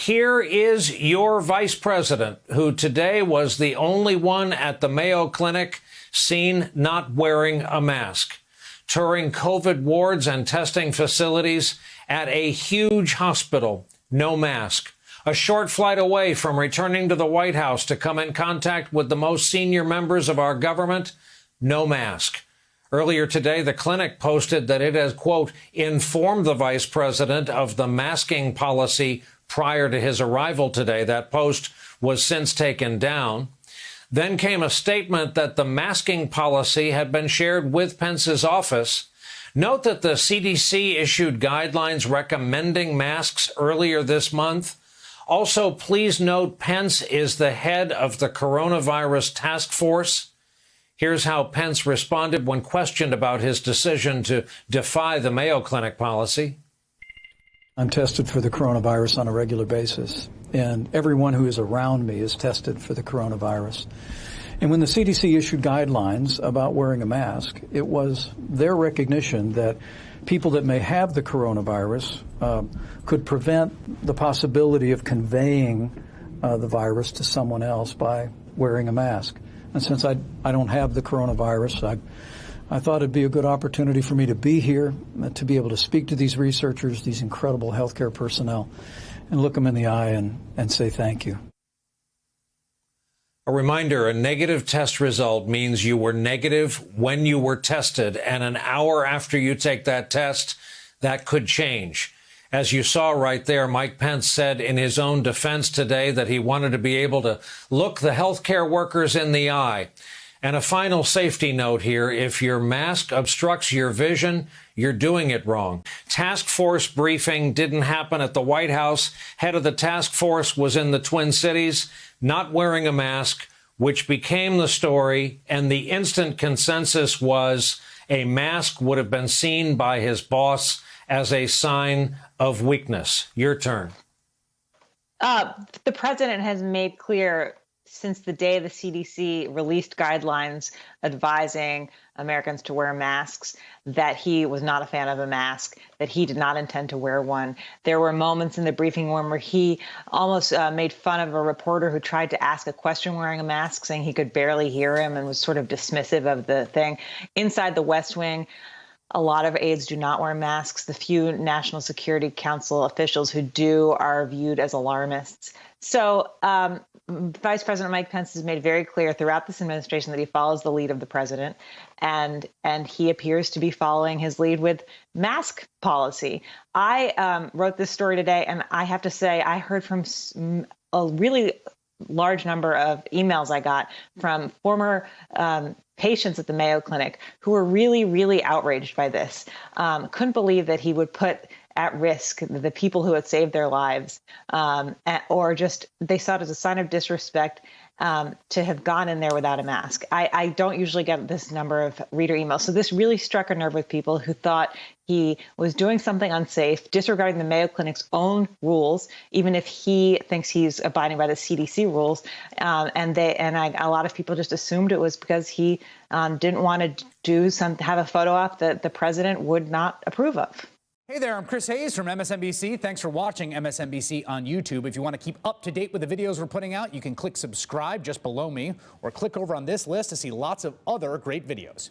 here is your vice president, who today was the only one at the Mayo Clinic seen not wearing a mask, touring COVID wards and testing facilities at a huge hospital, no mask, a short flight away from returning to the White House to come in contact with the most senior members of our government, no mask. Earlier today, the clinic posted that it has, quote, informed the vice president of the masking policy prior to his arrival today. That post was since taken down. Then came a statement that the masking policy had been shared with Pence's office. Note that the CDC issued guidelines recommending masks earlier this month. Also, please note Pence is the head of the coronavirus task force. Here's how Pence responded when questioned about his decision to defy the Mayo Clinic policy. I'm tested for the coronavirus on a regular basis, and everyone who is around me is tested for the coronavirus. And when the CDC issued guidelines about wearing a mask, it was their recognition that people that may have the coronavirus could prevent the possibility of conveying the virus to someone else by wearing a mask. And since I don't have the coronavirus, I thought it'd be a good opportunity for me to be here, to be able to speak to these researchers, these incredible healthcare personnel, and look them in the eye and say thank you. A reminder, a negative test result means you were negative when you were tested, and an hour after you take that test, that could change. As you saw right there, Mike Pence said in his own defense today that he wanted to be able to look the healthcare workers in the eye. And a final safety note here, if your mask obstructs your vision, you're doing it wrong. Task force briefing didn't happen at the White House. Head of the task force was in the Twin Cities, not wearing a mask, which became the story. And the instant consensus was a mask would have been seen by his boss as a sign of weakness. Your turn. The president has made clear since the day the CDC released guidelines advising Americans to wear masks that he was not a fan of a mask, that he did not intend to wear one. There were moments in the briefing room where he almost made fun of a reporter who tried to ask a question wearing a mask, saying he could barely hear him, and was sort of dismissive of the thing. Inside the West Wing, a lot of aides do not wear masks. The few National Security Council officials who do are viewed as alarmists. So Vice President Mike Pence has made very clear throughout this administration that he follows the lead of the president, and he appears to be following his lead with mask policy. I wrote this story today, and I have to say I heard from a really large number of emails I got from former patients at the Mayo Clinic who were really, really outraged by this. Couldn't believe that he would put at risk the people who had saved their lives, or just they saw it as a sign of disrespect to have gone in there without a mask. I don't usually get this number of reader emails. So this really struck a nerve with people who thought he was doing something unsafe, disregarding the Mayo Clinic's own rules, even if he thinks he's abiding by the CDC rules. A lot of people just assumed it was because he didn't want to have a photo op that the president would not approve of. Hey there, I'm Chris Hayes from MSNBC. Thanks for watching MSNBC on YouTube. If you want to keep up to date with the videos we're putting out, you can click subscribe just below me, or click over on this list to see lots of other great videos.